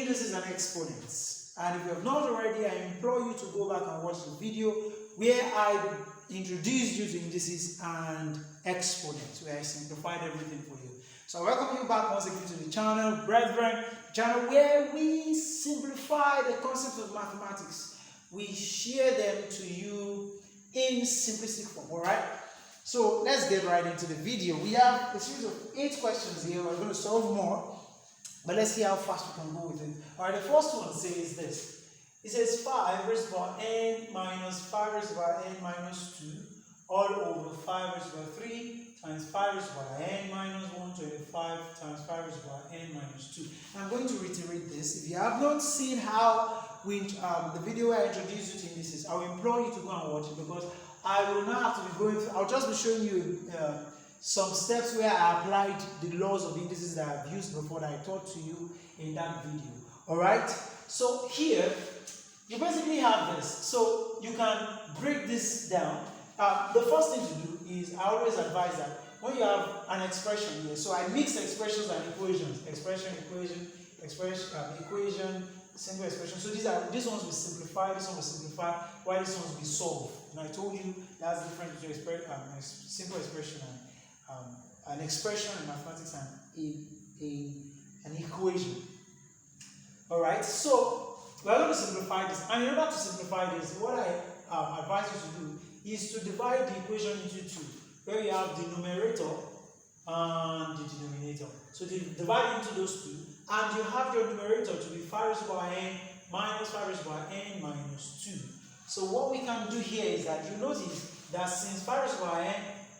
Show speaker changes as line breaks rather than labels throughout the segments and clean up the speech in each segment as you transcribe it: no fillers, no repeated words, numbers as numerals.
indices and exponents. And if you have not already, I implore you to go back and watch the video where I introduced you to indices and exponents, where I simplified everything for you. So I welcome you back once again to the channel, brethren, channel where we simplify the concepts of mathematics. We share them to you in simplistic form, alright? So let's get right into the video. We have a series of 8 questions here. We're going to solve more, but let's see how fast we can go with it. Alright, the first one says this. It says 5 raised to the power n minus 5 raised to the power n minus 2 all over 5 raised to the power 3 times 5 raised to the power n minus 125 times 5 raised to the power n minus 2. I'm going to reiterate this. If you have not seen how the video where I introduced you to indices, I will implore you to go and watch it, because I will not have to be going through. I'll just be showing you some steps where I applied the laws of indices that I've used before that I taught to you in that video. Alright? So here, you basically have this. So you can break this down. The first thing to do is, I always advise that when you have an expression here, so I mix expressions and equations. Expression, equation, equation, simple expression. So these ones will simplify, this one will simplify, while this one will be solved. And I told you that's the difference between simple expression and an expression in mathematics and an equation. Alright, so we're going to simplify this. And in order to simplify this, what I advise you to do is to divide the equation into 2, where you have the numerator and the denominator. So divide into those 2, and you have your numerator to be 5 raised to the power n minus 5 raised to the power n minus 2. So what we can do here is that you notice that since 5 raised to the power n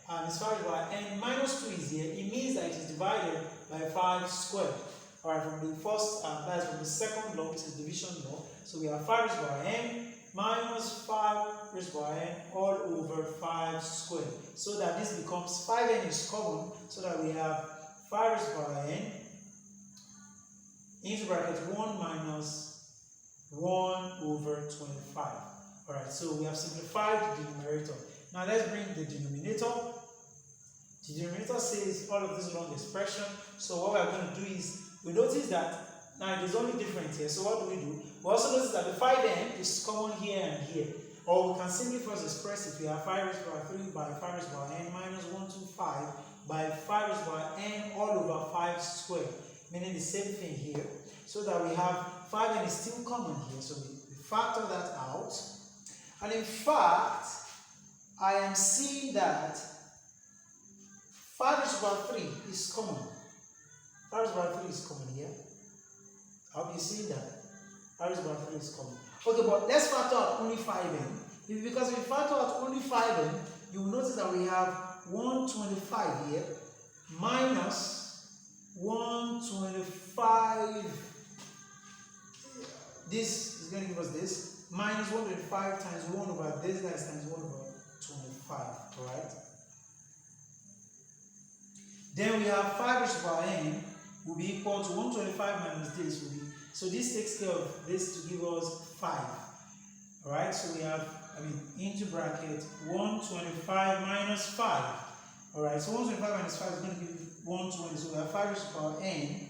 and 5 raised to the power n minus 2 is here, it means that it is divided by 5 squared. Alright, from the first, that is from the second law, which is division law. So we have 5 raised to the power n minus 5 raised to the power n all over 5 squared. So that this becomes 5n is common, so that we have 5 raised to the power n into bracket 1 minus 1 over 25. Alright, so we have simplified the numerator. Now let's bring the denominator. The denominator says all of this long expression. So what we're going to do is, we notice that now it is only different here. So what do? We also notice that the 5n is common here and here. Or we can simply first express it. We have 5 raised to the power 3 by 5 raised to the power n minus 125 by 5 raised to the power n all over 5 squared. Meaning the same thing here. So that we have 5n is still common here. So we factor that out. And in fact, I am seeing that 5 raised to the power 3 is common. 5 raised to the power 3 is common here. I hope you see that. 5 raised to the power 3 is common. Okay, but let's factor out only 5n. Because if we factor out only 5n, you will notice that we have 125 here minus 125. This is going to give us this. Minus 125 times 1 over this, that is times 1 over 25. Alright? Then we have 5 raised to the power n will be equal to 125 minus this will be. So this takes care of this to give us 5. Alright, so we have, into bracket 125 minus 5. Alright, so 125 minus 5 is going to give 120. So we have 5 raised to the power n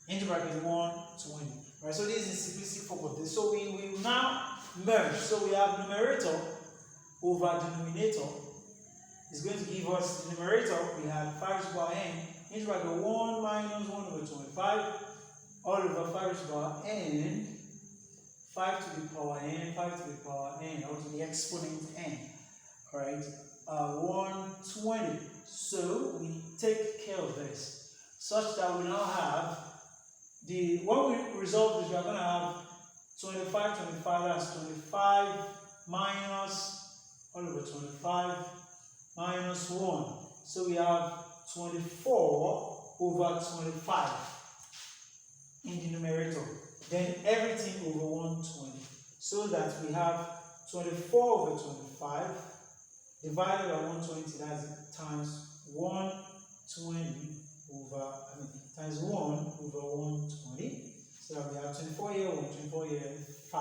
into bracket 120. Alright, so this is the simplistic form of this. So we will now merge. So we have numerator over denominator is going to give us the numerator. We have 5 raised to the power n into bracket 1 minus 1 over 25 all over 5 raised to the power n, 5 to the power n, 5 to the power n, or to the exponent n. Alright, 120. So we take care of this such that we now have when we resolve this, we are going to have 25, that's 25 minus all over 25 minus 1. So we have 24 over 25 in the numerator. Then everything over 120. So that we have 24 over 25 divided by 120, that's times 120 over, times 1 over 120. So that we have 24 here, 124 here, 5.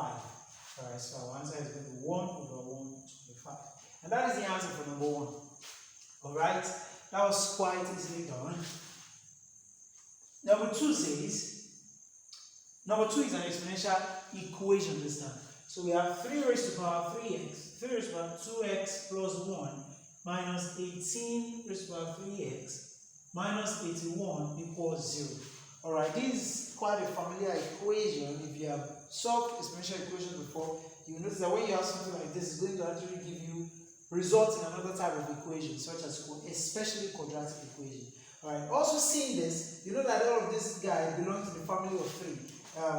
Alright, so our answer is going to be 1 over 125. And that is the answer for number 1. Alright, that was quite easily done. Number 2 says Number 2 is an exponential equation this time. So we have 3 raised to the power 3x, 3 raised to the power 2x plus 1 minus 18 raised to the power 3x minus 81 equals 0. Alright, this is quite a familiar equation. If you have solved exponential equations before, you will notice that when you have something like this, it's going to actually give you results in another type of equation, such as especially quadratic equation. Alright, also seeing this, you know that all of this guy belongs to the family of 3,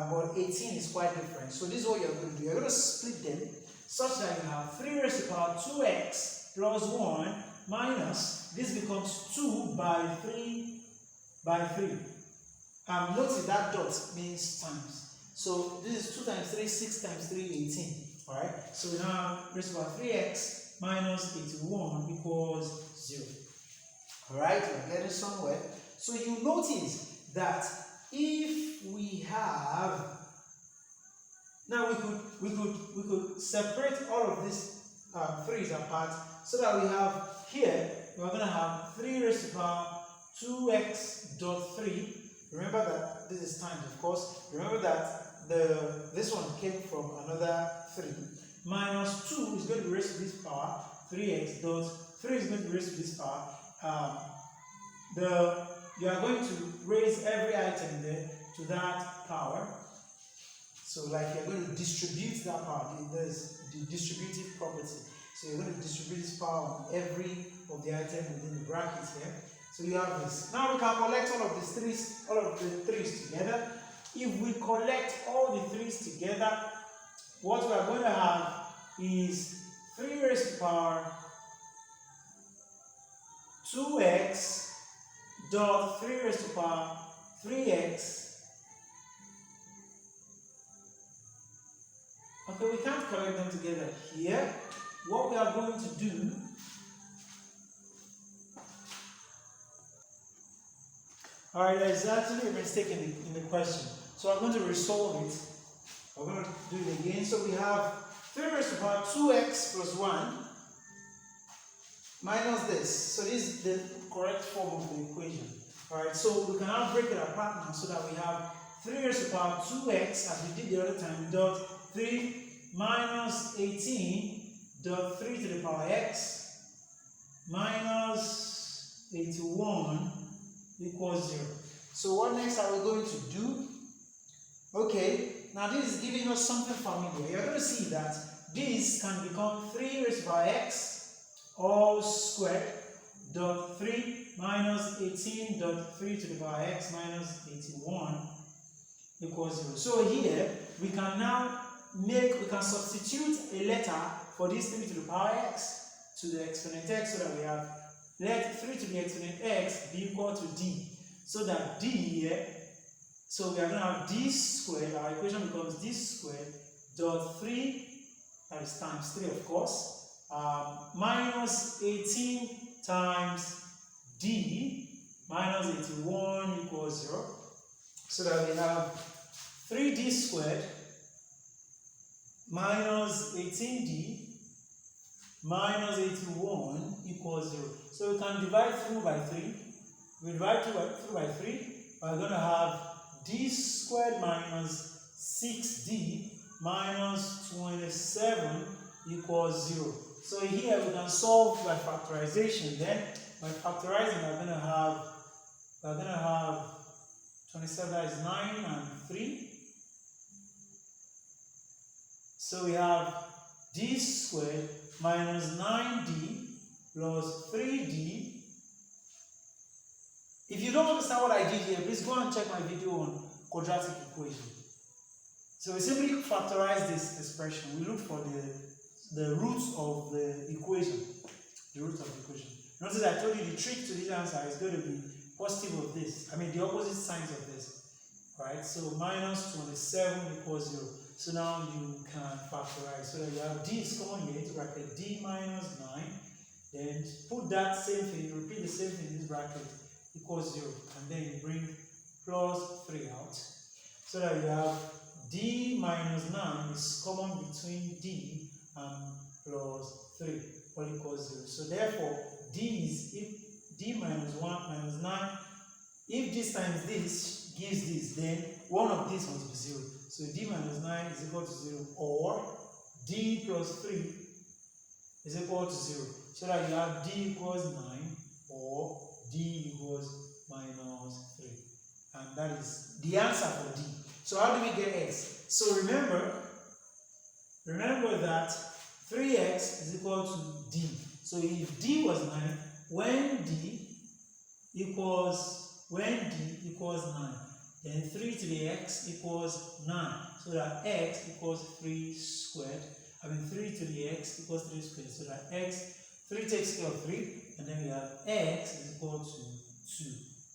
but 18 is quite different. So this is what you're going to do. You're going to split them such that you have 3 raised to the power 2x plus 1 minus, this becomes 2 by 3 by 3. Notice that dot means times. So this is 2 times 3, 6 times 3, 18. Alright, so we now have raised to the power 3x minus 81 equals 0. Alright, we're getting somewhere. So you notice that if we have, now we could separate all of these 3's apart, so that we have here, we're going to have 3 raised to the power 2x dot 3. Remember that this is times, of course. Remember that this one came from another 3. Minus 2 is going to be raised to this power 3x dot 3 is going to be raised to this power. You are going to raise every item there to that power. So like you're going to distribute that power. There's the distributive property. So you're going to distribute this power on every of the item within the brackets here. So you have this. Now we can collect all of the threes together. If we collect all the threes together, what we are going to have is 3 raised to the power 2x dot 3 raised to the power 3x. Okay, we can't collect them together here. What we are going to do, alright, there's actually a mistake in the question. So I'm going to resolve it. We're going to do it again. So we have 3 raised to the power 2x plus 1 minus this. So this is the correct form of the equation. Alright, so we can now break it apart now so that we have 3 raised to the power 2x, as we did the other time, dot 3 minus 18 dot 3 to the power x minus 81 equals 0. So what next are we going to do? Okay, now this is giving us something familiar. You're going to see that this can become 3 raised to the power x all squared dot 3 minus 18 dot 3 to the power x minus 81 equals 0. So here we can now substitute a letter for this 3 to the power x to the exponent x, so that we have let 3 to the exponent x be equal to d. So that d here, so we are going to have d squared, our equation becomes d squared dot 3, that is times 3 of course, minus 18 times d minus 81 equals 0. So that we have 3d squared minus 18d minus 81 equals 0. So we can divide through by 3. We divide through by 3. We're going to have d squared minus 6d minus 27 equals 0. So here we can solve by factorization. Then by factorizing, we're going to have 27, that is 9 and 3. So we have d squared minus 9d plus 3d. If you don't understand what I did here, please go and check my video on quadratic equation. So we simply factorize this expression. We look for the roots of the equation. The root of the equation. Notice I told you the trick to this answer is going to be positive of this. I mean the opposite signs of this. Right? So minus 27 equals 0. So now you can factorize. So that you have d is common here into bracket d minus 9. Then put that same thing, repeat the same thing in this bracket, equals 0. And then you bring plus 3 out. So that you have d minus 9 is common between d and plus 3, all equals 0. So therefore, d is, if d minus 1 minus 9, if this times this gives this, then one of these must be 0. So d minus 9 is equal to 0, or d plus 3 is equal to 0. So that you have d equals 9 or d equals minus 3. And that is the answer for d. So how do we get x? So remember that 3x is equal to d. So if d was 9, when d equals 9, then 3 to the x equals 9. So that x equals 3 squared. 3 to the x equals 3 squared. So that 3 takes care of 3, and then we have x is equal to 2.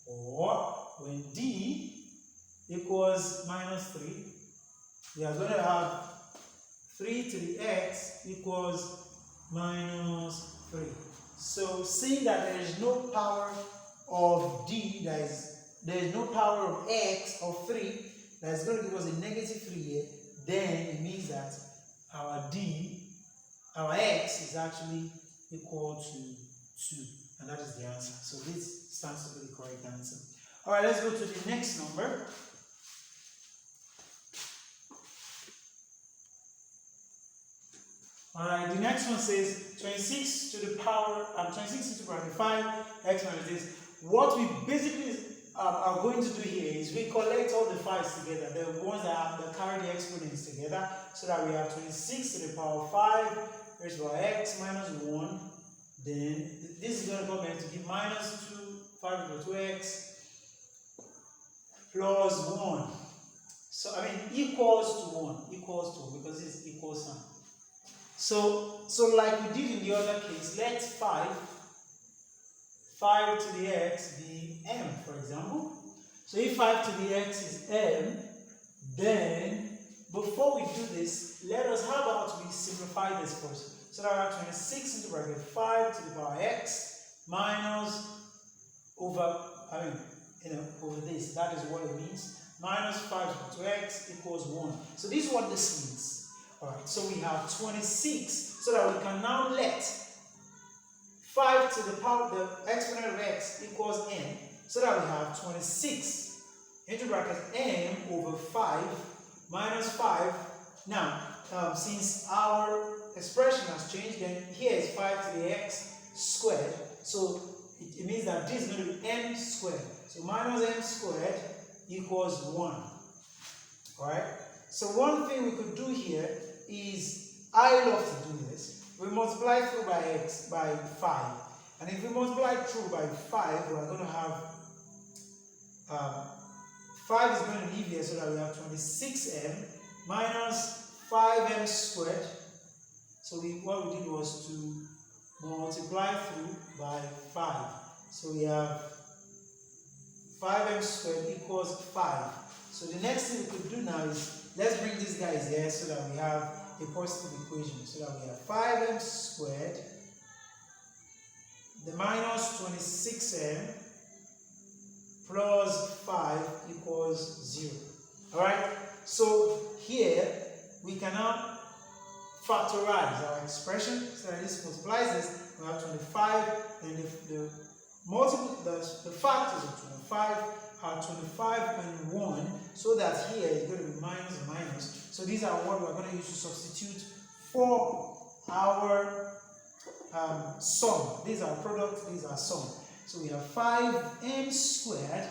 Or when d equals minus 3, we are going to have 3 to the x equals minus 3. So seeing that there is no power of d, there is no power of x of 3 that is going to give us a negative 3 here, then it means that our x is actually equal to 2, and that is the answer. So this stands to be the correct answer. Alright, let's go to the next number. Alright, the next one says 26 to the power, 26 into bracket 5, x minus this. What we basically are going to do here is we collect all the 5's together, the ones that carry the exponents together, so that we have 26 to the power 5 raised by x minus 1. Then this is going to come here to give minus 2, 5 over 2x plus 1. So equals to 1, because it's equal sign. So like we did in the other case, let 5 to the x be m, for example. So if 5 to the x is m, then before we do this, how about we simplify this first? So that we have 26 into bracket 5 to the power x minus over this. That is what it means. Minus 5 to x equals 1. So this is what this means. Alright, so we have 26, so that we can now let 5 to the power, the exponent of x equals n, so that we have 26 into bracket m over 5 minus 5. Now, since our expression has changed, then here is 5 to the x squared, so it means that this is going to be m squared. So minus m squared equals 1. Alright, so one thing we could do here is, I love to do this, we multiply through by 5, and if we multiply through by 5, we are going to have 5 is going to leave here, so that we have 26m minus 5m squared. So what we did was to multiply through by 5, so we have 5m squared equals 5. So the next thing we could do now is, let's bring these guys here so that we have a positive equation. So that we have 5m squared, the minus 26m plus 5 equals 0. Alright, so here we can now factorize our expression. So that this multiplies this, we have 25, and the factors of 25 are 25 and 1, so that here is going to be minus and minus. So these are what we're going to use to substitute for our sum. These are product, these are sum. So we have 5m squared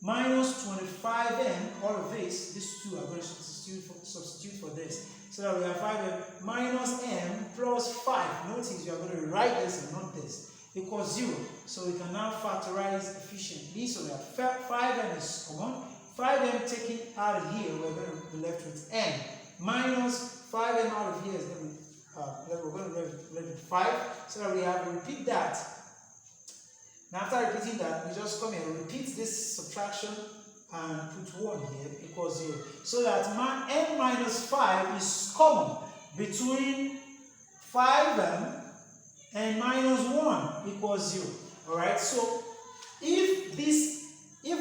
minus 25m, all of this, these two are going to substitute for this. So that we have 5m minus m plus 5. Notice you are going to write this and not this, equals 0. So we can now factorize efficiently. So we have 5m is common. 5m taken out of here, we're going to be left with n. Minus 5m out of here is going to be, we're going to be left with 5. So that we have to repeat that. Now after repeating that, we just come here, repeat this subtraction and put 1 here, equals 0. So that n minus 5 is common between 5m and minus 1 equals 0. Alright, so if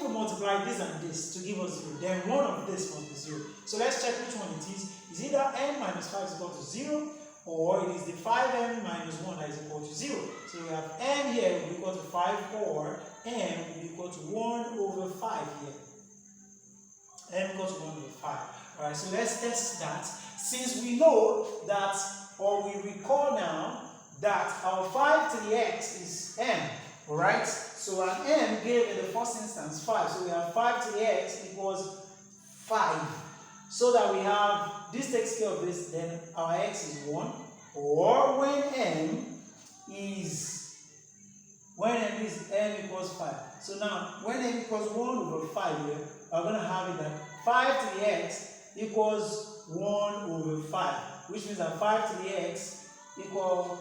we multiply this and this to give us 0, then one of this must be 0. So let's check which one it is. Is either n minus 5 is equal to 0, or it is the 5m minus 1 that is equal to 0. So we have n here will be equal to 5, or m will be equal to 1 over 5 here. m equals 1 over 5. Alright, so let's test that. Since we know that, or we recall now, that our 5 to the x is m, alright? So an m gave in the first instance 5, so we have 5 to the x equals 5. So that we have, this takes care of this, then our x is 1, or when m is m equals 5. So now, when m equals 1 over 5 here, we're going to have it that 5 to the x equals 1 over 5, which means that 5 to the x equals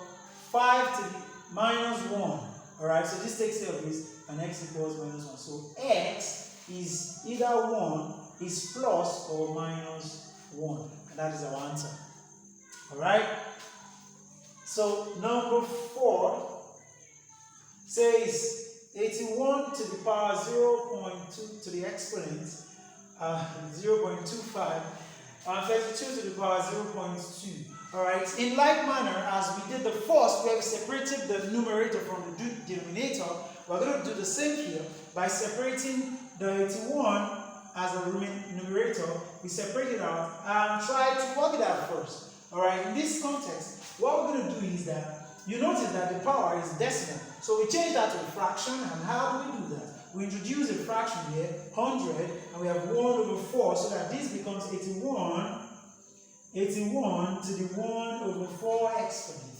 5 to the minus 1. Alright, so this takes care of this, and x equals minus 1. So x is either 1 is plus or minus 1, and that is our answer. Alright, so number 4 says 81 to the power 0.2 to the exponent 0.25 and 32 to the power 0.2. Alright, in like manner as we did the first, we have separated the numerator from the denominator. We're going to do the same here by separating the 81 as a numerator. We separate it out and try to work it out first. Alright, in this context, what we're going to do is that you notice that the power is decimal. So we change that to a fraction, and how do we do that? We introduce a fraction here, 100, and we have 1 over 4, so that this becomes 81 to the 1 over 4 exponent.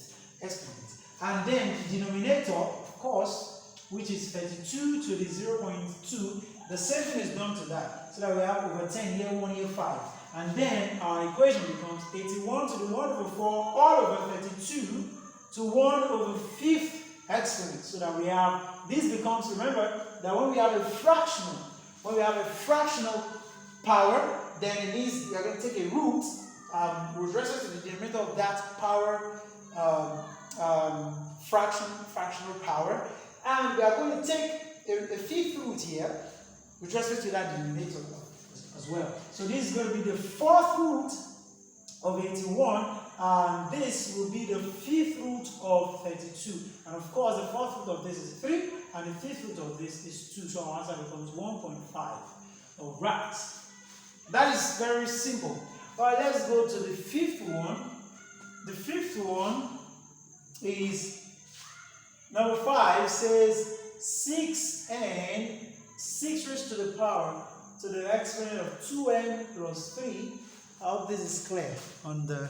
And then the denominator, of course, which is 32 to the 0.2, the same thing is done to that, so that we have over 10 here, 1 here, 5. And then our equation becomes 81 to the 1 over 4 all over 32 to 1 over 5th exponent, so that we have, this becomes, remember that when we have a fractional power, then it means we are going to take a root with respect to the denominator of that power fractional power, and we are going to take a 5th root here with respect to that denominator as well. So this is going to be the 4th root of 81, and this will be the 5th root of 32. And of course, the 4th root of this is 3, and the 5th root of this is 2. So our answer becomes 1.5. Alright. That is very simple. Alright, let's go to the 5th one. The 5th one is number 5 says 6n, 6 raised to the power to the exponent of 2n plus 3. I hope this is clear on the,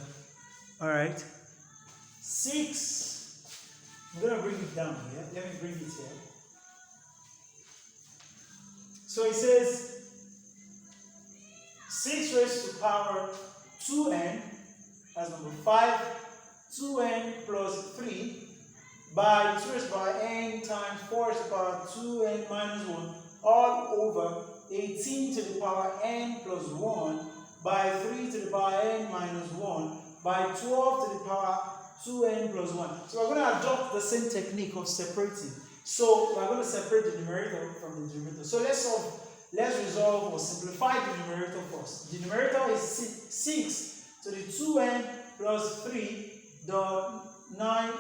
alright, 6, I'm going to bring it down here, let me bring it here. So it says 6 raised to the power 2n, that's number 5, 2n plus 3 by 2 raised to the power n times 4 raised to the power 2n minus 1 all over 18 to the power n plus 1 by 3 to the power n minus 1 by 12 to the power 2n plus 1. So we're going to adopt the same technique of separating. So we're going to separate the numerator from the denominator. So let's resolve or simplify the numerator first. The numerator is 6 to the 2n plus 3, the 9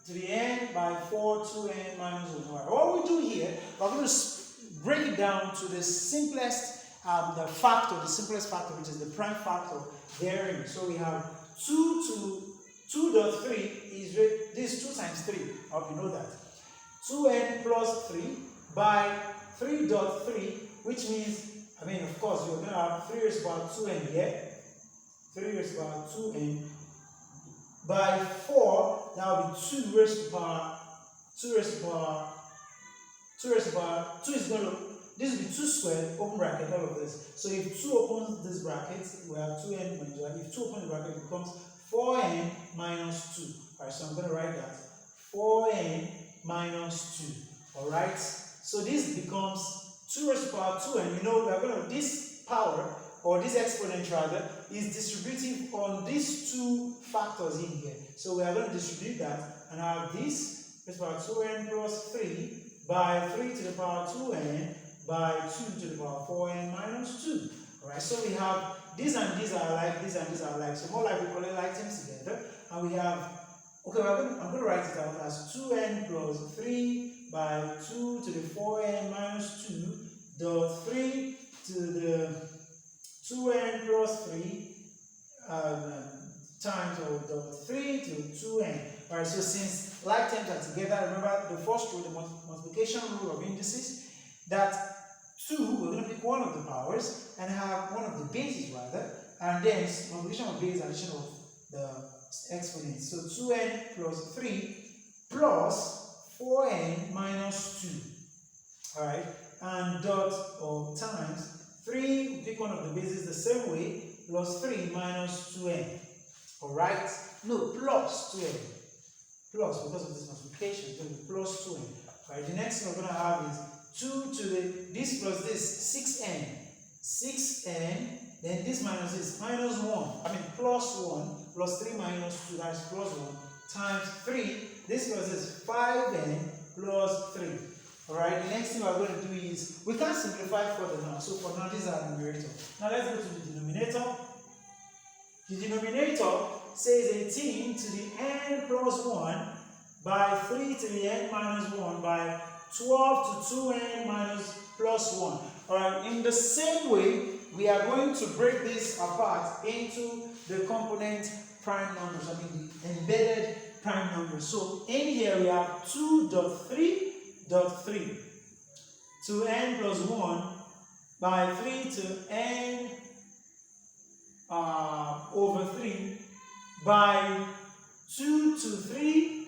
to the n by 4, 2n minus 1. Right. What we do here, we're going to break it down to the simplest the simplest factor, which is the prime factor therein. So we have 2 to 2.3 is this 2 times 3. I hope you know that. 2n plus 3 by 3.3, which means, I mean, of course, you're going to have 3 raised to the power 2n here. 3 raised to the power 2n by 4, that will be 2 raised to the power 2 raised to the power 2 raised to the power 2 is going to, this will be 2 squared, open bracket, all of this. So if 2 opens this bracket, we have 2n minus 1. If 2 opens the bracket, it becomes 4n minus 2. Alright, so I'm going to write that. 4n minus 2. Alright, so this becomes 2 raised to the power 2n. You know, we are going to, this power, or this exponent rather, is distributing on these two factors in here. So we are going to distribute that and have this raised to the power 2n plus 3 by 3 to the power 2n by 2 to the power 4n minus 2. Alright, so we have these and these are alike, these and these are alike. So more like we collect items together. And we have, okay, I'm going to write it out as 2n plus 3 by 2 to the 4n minus 2 dot 3 to the 2n plus 3 times dot 3 to 2n. Alright, so since like terms are together, remember the first rule, the multiplication rule of indices, that 2, we're going to pick one of the powers and have one of the bases rather, and then multiplication of base, addition of the exponents. So 2n plus 3 plus 4n minus 2. Alright, and dot or times 3, we pick one of the bases the same way, plus 3 minus 2n. Alright, no, plus 2n. Plus, because of this multiplication, it's going to be plus 2n. Alright, the next thing we're going to have is 2 to this plus this, 6n. 6n, then this minus this, minus 1. I mean, plus 1, plus 3 minus 2, that's plus 1, times 3. This plus this, 5n plus 3. Alright, the next thing we're going to do is, we can simplify further now. So for now, these are numerator. Now let's go to the denominator. The denominator says 18 to the n plus 1 by 3 to the n minus 1 by 12 to 2n minus plus 1. Alright, in the same way, we are going to break this apart into the component prime numbers, I mean the embedded prime numbers. So in here we have 2.3 to n plus 1 by 3 to n over 3 by 2 to 3,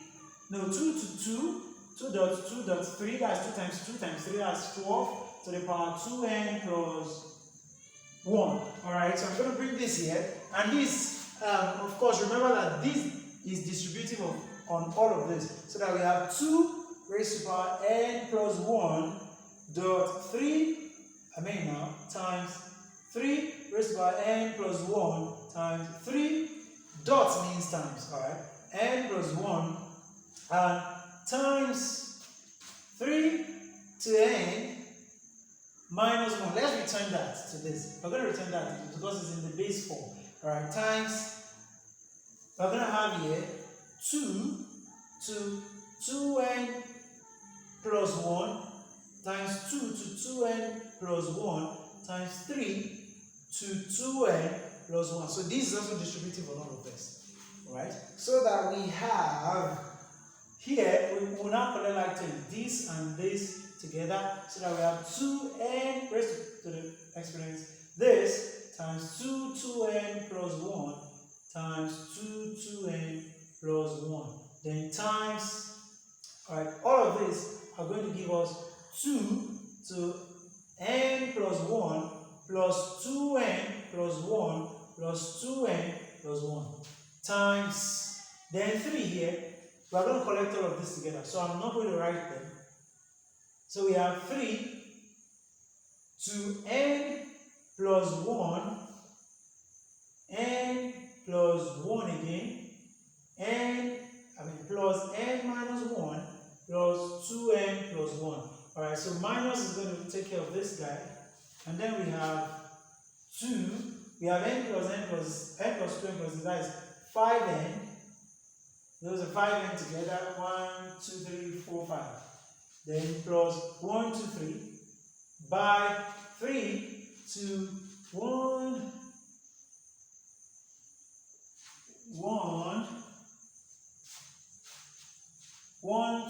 no, 2 to 2, 2.3, that's 2 times 2 times 3, that's 12 to the power 2n plus 1. Alright, so I'm going to bring this here, and this, of course, remember that this is distributive on all of this, so that we have 2 raised to power n plus 1 dot 3, times 3 raised to power n plus 1 times 3, dot means times, alright, n plus 1 and times 3 to n minus 1. Let's return that to this. We're going to return that because it's in the base form. Alright, times, we're going to have here 2 to 2n plus 1 times 2 to 2n plus 1 times 3 to 2n plus 1. So this is also distributive on all of this. Alright, so that we have here, we will now collect like terms, this and this together, so that we have 2n raised to the exponents, this times 2n plus 1 times 2n plus 1. Then times, alright, all of this are going to give us 2 to n plus 1 plus 2n plus 1 plus 2n plus 1 times, then 3 here. We are going to collect all of this together, so I'm not going to write them. So we have 3 to n plus 1, n plus 1 again, plus n minus 1 plus 2n plus 1. Alright, so minus is going to take care of this guy, and then we have 2, we have n plus 2n plus that is 5n. Those are 5n together, 1, 2, 3, 4, 5. Then plus 1, 2, 3 by 3 to 1,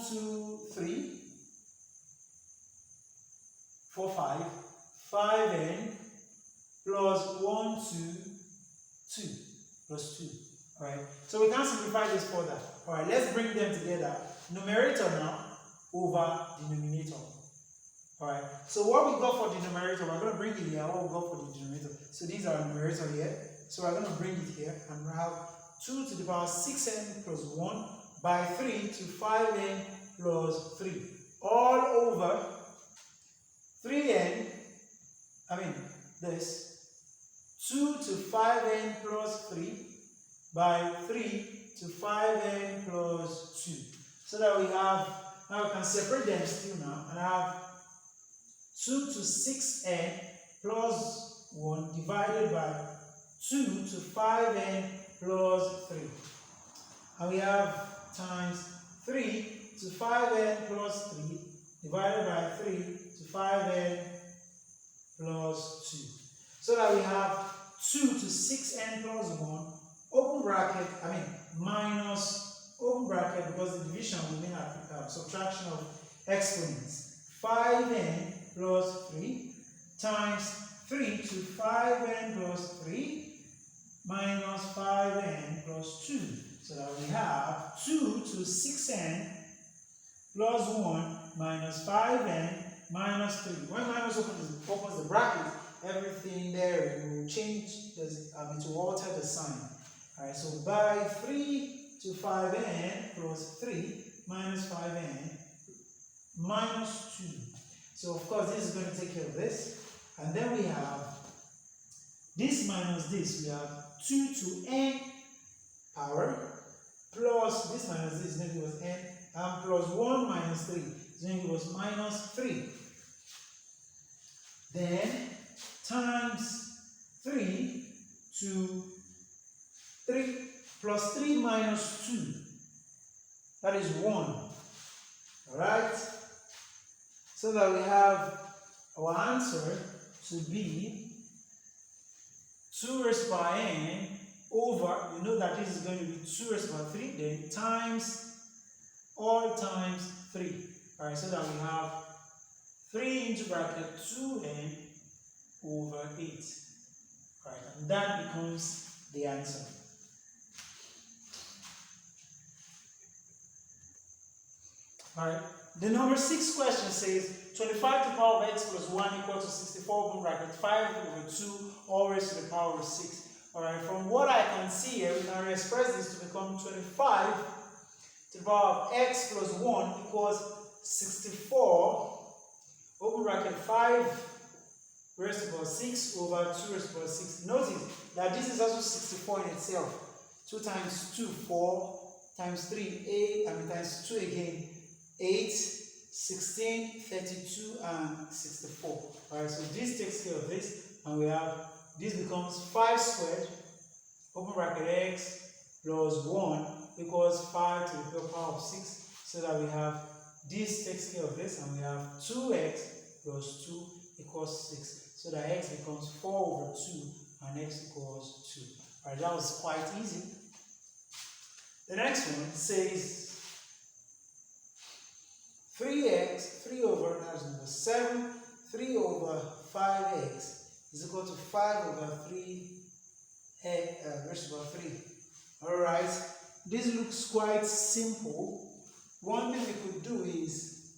2, 3, 4, 5, 5n plus 1, 2, 2 plus 2. Alright, so we can simplify this further. Alright, let's bring them together. Numerator now over denominator. Alright, so what we got for the numerator, we're going to bring it here. What we got for the denominator. So these are numerator here. So we're going to bring it here and we have 2 to the power 6n plus 1 by 3 to 5n plus 3. All over 3n, this 2 to 5n plus 3 by 3 to 5n plus 2. So that we have, now we can separate them still now, and I have 2 to 6n plus 1 divided by 2 to 5n plus 3. And we have times 3 to 5n plus 3 divided by 3 to 5n plus 2. So that we have 2 to 6n plus 1, open bracket, minus, open bracket, because the division will mean subtraction of exponents. 5n plus 3 times 3 to 5n plus 3 minus 5n plus 2. So that we have 2 to 6n plus 1 minus 5n minus 3. When minus opens the bracket, everything there will change, to alter the sign. Alright, so by 3 to 5n plus 3 minus 5n minus 2. So of course this is going to take care of this. And then we have this minus this. We have 2 to n power plus this minus this is going to give us n, and plus 1 minus 3 is going to give us minus 3. Then times 3 to 3 plus 3 minus 2, that is 1. Alright, so that we have our answer to be 2 raised by n over, we know that this is going to be 2 raised by 3, then times all times 3. Alright, so that we have 3 into bracket 2n over 8. Alright, and that becomes the answer. Alright, the number 6 question says 25 to the power of x plus 1 equal to 64 open bracket 5 over 2 all raised to the power of 6. Alright, from what I can see here, we can express this to become 25 to the power of x plus 1 equals 64 open bracket 5 raised to the power 6 over 2 raised to the power 6. Notice that this is also 64 in itself. 2 times 2, 4, times 3, 8, times 2 again, 8, 16, 32, and 64. Alright, so this takes care of this, and we have, this becomes 5 squared, open bracket x plus 1 equals 5 to the power of 6, so that we have, this takes care of this, and we have 2x plus 2 equals 6, so that x becomes 4 over 2, and x equals 2. Alright, that was quite easy. The next one says 3x, 3 over, that's number 7, 3 over 5x is equal to 5 over 3 raised by 3. Alright, this looks quite simple. One thing we could do is,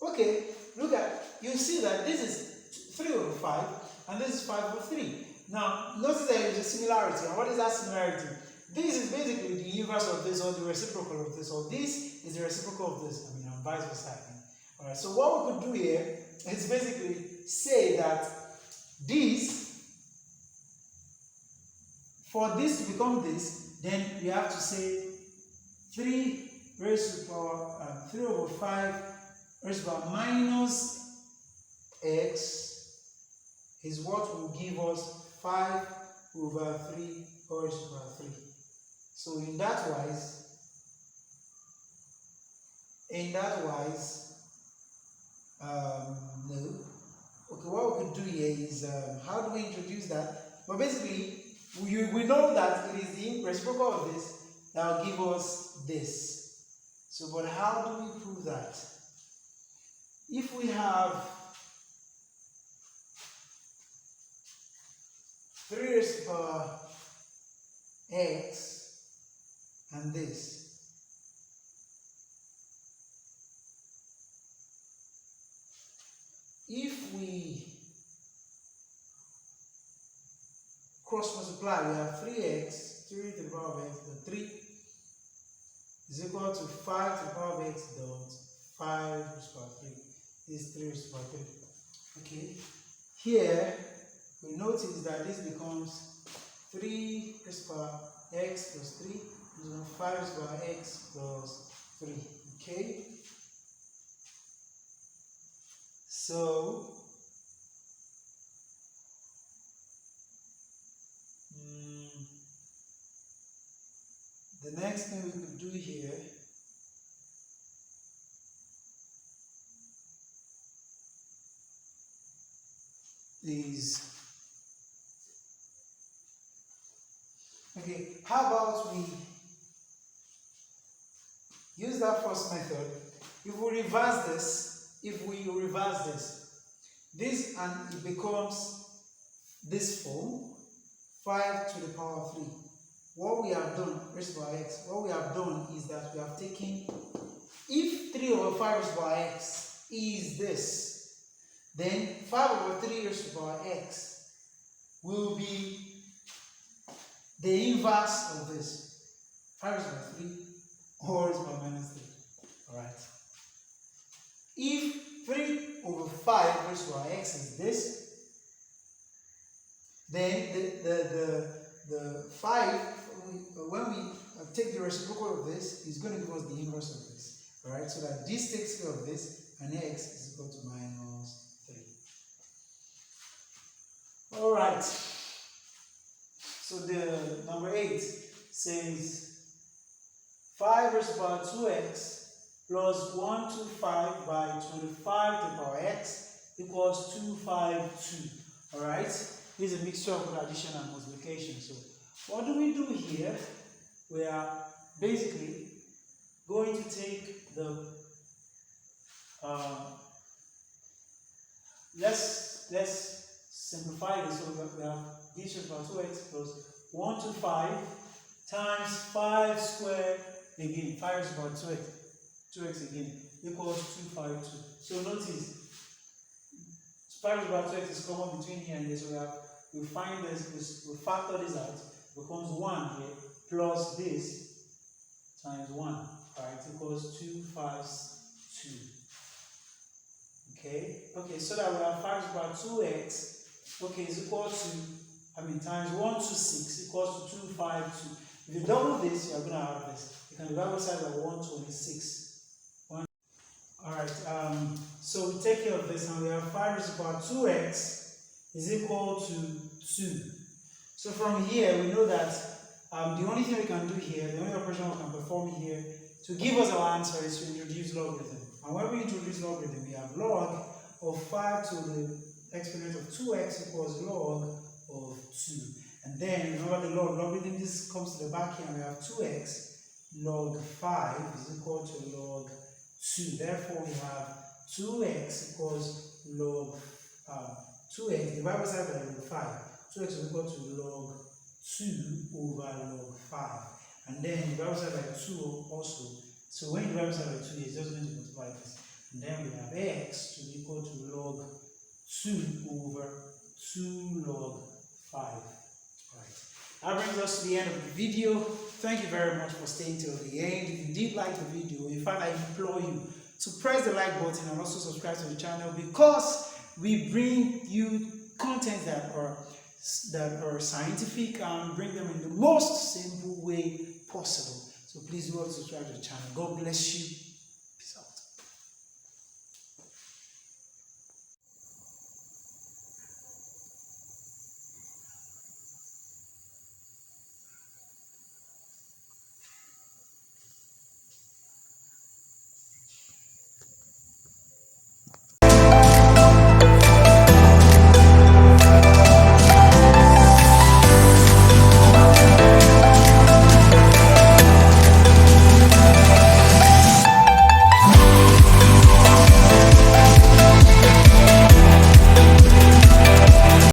okay, look at, you see that this is 3 over 5 and this is 5 over 3. Now, notice there is a similarity. And what is that similarity? This is basically the inverse of this or the reciprocal of this, or this is the reciprocal of this, and vice versa. Alright, so what we could do here is basically say that this, for this to become this, then we have to say 3 raised to the power 3 over 5 raised to the power minus x is what will give us 5 over 3 raised to the power 3. So in that wise, no. Okay, what we could do here is, how do we introduce that? But basically, we know that it is the reciprocal of this that will give us this. So, but how do we prove that? If we have 3 raised to the power x and this, if we cross multiply, we have 3x, 3 to the power of x, the 3 is equal to 5 to the power of x dot 5 raised to the power 3. This is 3 raised to the power 3. Okay. Here, we notice that this becomes 3 raised to the power x plus 3 is 5 raised to the power x plus 3. Okay. So, the next thing we could do here is Okay, how about we use that first method? If we reverse this and it becomes this form, 5 to the power of 3. What we have done, raised by x, what we have done is that we have taken, if 3 over 5 raised by x is this, then 5 over 3 raised to the power x will be the inverse of this. 5 raised by 3 or raised by minus 3. Alright. If 3 over 5 raised to the power x is this, then the 5, when we take the reciprocal of this, is going to give us the inverse of this. Alright, so that this takes care of this, and x is equal to minus 3. Alright, so the number 8 says 5 raised to the power 2x plus 125 by 25 to the power x equals 252. Alright, this is a mixture of addition and multiplication. So what do we do here? We are basically going to take the let's simplify this. So we have this is about 2x plus 125 times 5 squared again. 5 is about 2x again equals 252. So notice 5 is about 2x is common between here and here. So we find this, we factor this out. It becomes 1 here plus this times 1. Alright, equals 252. Okay, so that we have 5 is about 2x. Okay, is equal to, times 126 equals to 252. If you double this, you are going to have this. You can divide both sides by 126. Alright, so we take care of this and we have 5 raised to the power 2x is equal to 2. So from here, we know that the only thing we can do here, the only operation we can perform here to give us our answer is to introduce logarithm. And when we introduce logarithm, we have log of 5 to the exponent of 2x equals log of 2. And then, remember the logarithm, this comes to the back here, and we have 2x log 5 is equal to log 2. Therefore, we have 2x equals log 2x divided by side by log 5. 2x is equal to log 2 over log 5. And then divide by side by 2 also. So when you divide by side by 2, it's just going to multiply this. And then we have x to be equal to log 2 over 2 log 5. That brings us to the end of the video. Thank you very much for staying till the end. If you did like the video, in fact, I implore you to press the like button and also subscribe to the channel, because we bring you content that are scientific and bring them in the most simple way possible. So please do subscribe to the channel. God bless you.